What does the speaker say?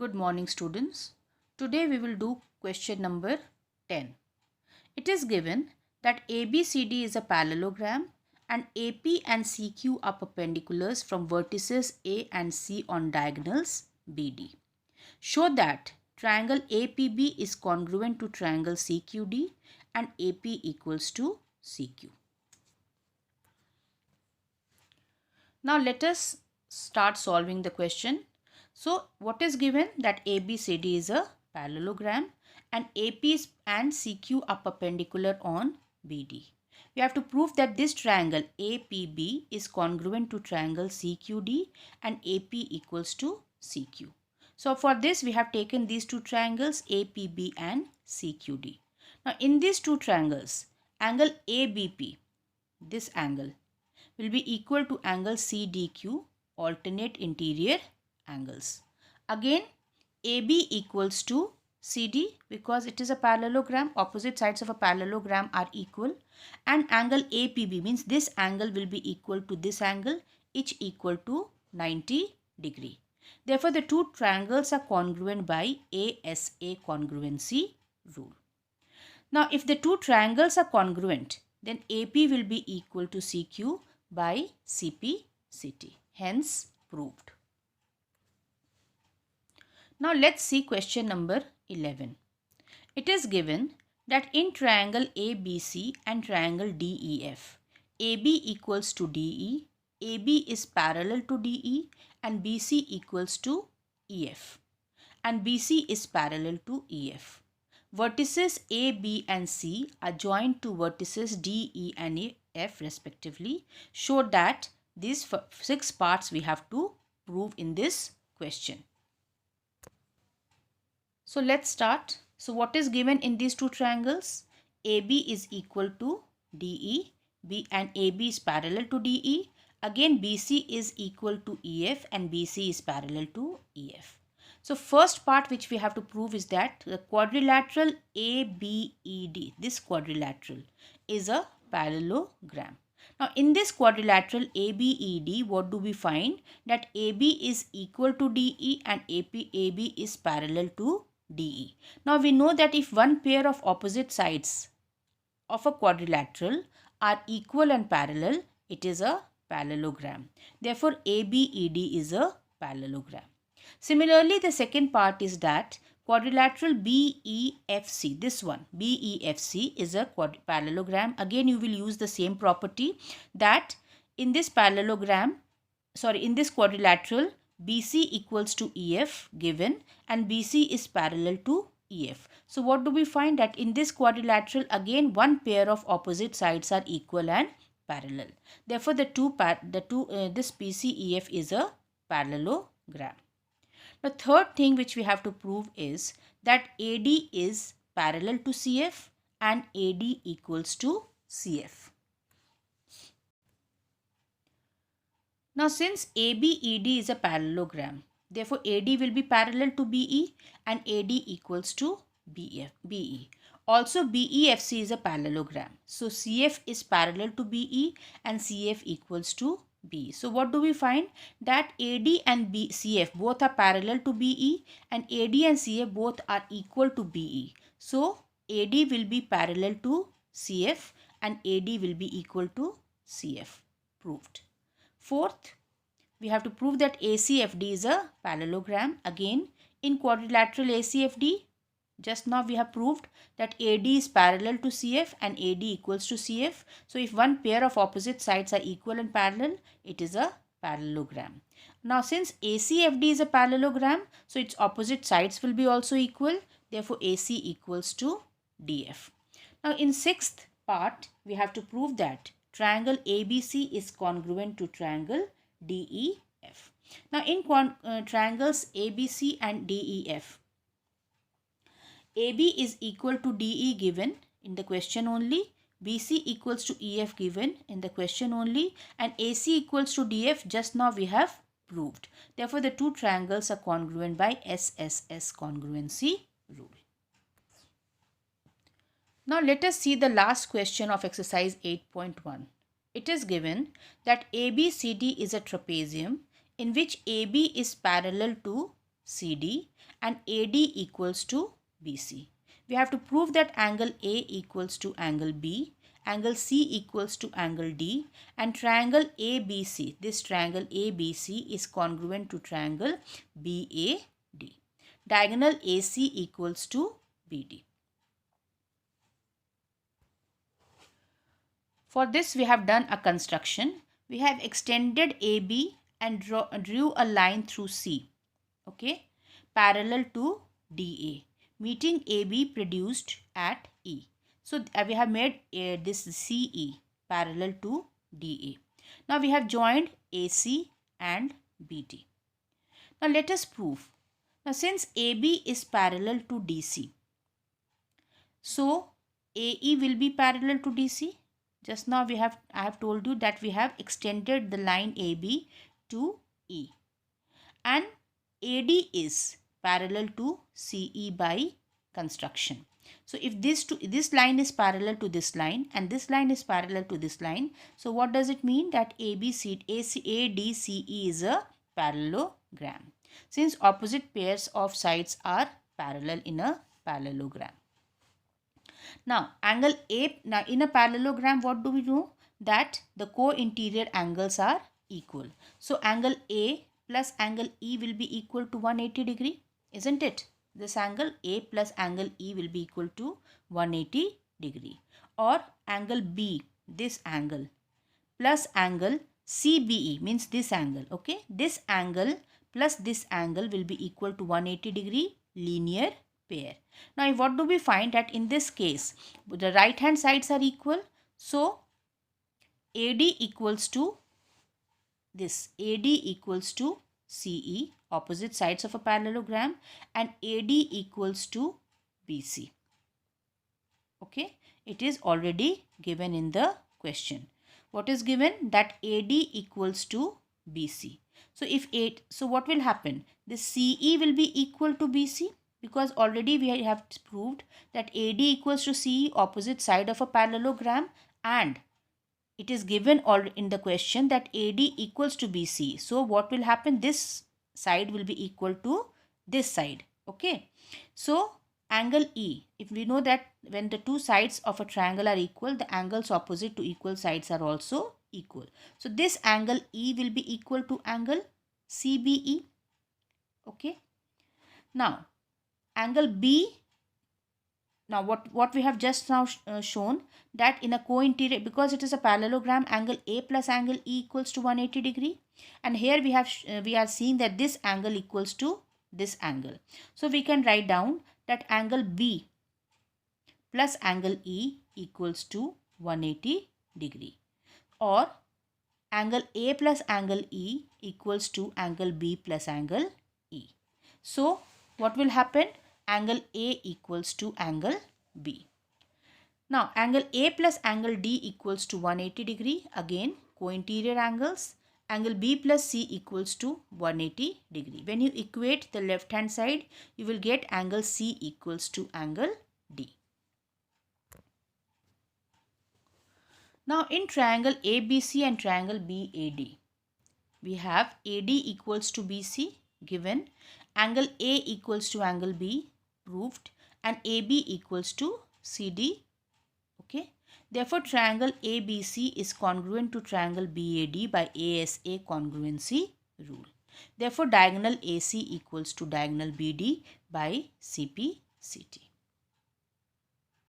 Good morning, students. Today we will do question number 10. It is given that ABCD is a parallelogram and AP and CQ are perpendiculars from vertices A and C on diagonals BD. Show that triangle APB is congruent to triangle CQD and AP equals to CQ. Now let us start solving the question. So what is given? That ABCD is a parallelogram and AP and CQ are perpendicular on BD. We have to prove that this triangle APB is congruent to triangle CQD and AP equals to CQ. So for this we have taken these two triangles APB and CQD. Now in these two triangles, angle ABP, this angle, will be equal to angle CDQ, alternate interior angles. Again, AB equals to CD because it is a parallelogram, opposite sides of a parallelogram are equal, and angle APB means this angle will be equal to this angle, each equal to 90 degree. Therefore, the two triangles are congruent by ASA congruency rule. Now, if the two triangles are congruent, then AP will be equal to CQ by CP CT. Hence, proved. Now, let's see question number 11. It is given that in triangle ABC and triangle DEF, AB equals to DE, AB is parallel to DE and BC equals to EF and BC is parallel to EF. Vertices A, B and C are joined to vertices D, E and F respectively. Show that these 6 parts we have to prove in this question. So let's start. So what is given in these two triangles? AB is equal to DE, B and AB is parallel to DE. Again BC is equal to EF and BC is parallel to EF. So first part which we have to prove is that the quadrilateral ABED, this quadrilateral is a parallelogram. Now in this quadrilateral ABED, what do we find? That AB is equal to DE and AB is parallel to DE. Now we know that if one pair of opposite sides of a quadrilateral are equal and parallel, it is a parallelogram. Therefore ABED is a parallelogram. Similarly, the second part is that quadrilateral BEFC, this one, BEFC is a parallelogram. Again, you will use the same property that in this parallelogram, in this quadrilateral, BC equals to EF given and BC is parallel to EF. So what do we find? That in this quadrilateral, again, one pair of opposite sides are equal and parallel. Therefore, this PCEF is a parallelogram. The third thing which we have to prove is that AD is parallel to CF and AD equals to CF. Now since ABED is a parallelogram, therefore AD will be parallel to BE and AD equals to BE. Also BEFC is a parallelogram. So CF is parallel to BE and CF equals to B. So what do we find? That AD and CF both are parallel to BE and AD and CF both are equal to BE. So AD will be parallel to CF and AD will be equal to CF. Proved. Fourth, we have to prove that ACFD is a parallelogram. Again, in quadrilateral ACFD, just now we have proved that AD is parallel to CF and AD equals to CF. So if one pair of opposite sides are equal and parallel, it is a parallelogram. Now since ACFD is a parallelogram, so its opposite sides will be also equal. Therefore AC equals to DF. Now in sixth part, we have to prove that triangle ABC is congruent to triangle DEF. Now in triangles ABC and DEF, AB is equal to DE given in the question only, BC equals to EF given in the question only, and AC equals to DF just now we have proved. Therefore, the two triangles are congruent by SSS congruency rule. Now let us see the last question of exercise 8.1. It is given that ABCD is a trapezium in which AB is parallel to CD and AD equals to BC. We have to prove that angle A equals to angle B, angle C equals to angle D, and triangle ABC, this triangle ABC is congruent to triangle BAD. Diagonal AC equals to BD. For this we have done a construction. We have extended AB and drew a line through C, okay, parallel to DA, meeting AB produced at E. So we have made this CE parallel to DA. Now we have joined AC and BD. Now let us prove. Now since AB is parallel to DC, so AE will be parallel to DC. Just now I have told you that we have extended the line AB to E, and AD is parallel to CE by construction. So if this line is parallel to this line and this line is parallel to this line, so what does it mean? That ADCE is a parallelogram, since opposite pairs of sides are parallel in a parallelogram. Now angle A, now in a parallelogram what do we know? That the co-interior angles are equal. So angle A plus angle E will be equal to 180 degree, isn't it? This angle A plus angle E will be equal to 180 degree. Or angle B, this angle, plus angle CBE means this angle, okay? This angle plus this angle will be equal to 180 degree linear pair. Now what do we find? That in this case the right hand sides are equal, so AD equals to this, AD equals to CE, opposite sides of a parallelogram, and AD equals to BC. Okay, it is already given in the question. What is given? That AD equals to BC. So so what will happen? This CE will be equal to BC, because already we have proved that AD equals to CE, opposite side of a parallelogram, and it is given all in the question that AD equals to BC. So what will happen? This side will be equal to this side. Okay. So angle E, if we know that when the two sides of a triangle are equal, the angles opposite to equal sides are also equal. So this angle E will be equal to angle CBE. Okay. Now angle B. Now what we have just now shown, that in a co-interior, because it is a parallelogram, angle A plus angle E equals to 180 degree, and here we are seeing that this angle equals to this angle. So we can write down that angle B plus angle E equals to 180 degree, or angle A plus angle E equals to angle B plus angle E. So what will happen? Angle A equals to angle B. Now angle A plus angle D equals to 180 degree. Again co-interior angles. Angle B plus C equals to 180 degree. When you equate the left hand side, you will get angle C equals to angle D. Now in triangle ABC and triangle BAD, we have AD equals to BC given, angle A equals to angle B proved, and AB equals to CD. Okay. Therefore triangle ABC is congruent to triangle BAD by ASA congruency rule. Therefore diagonal AC equals to diagonal BD by CPCT.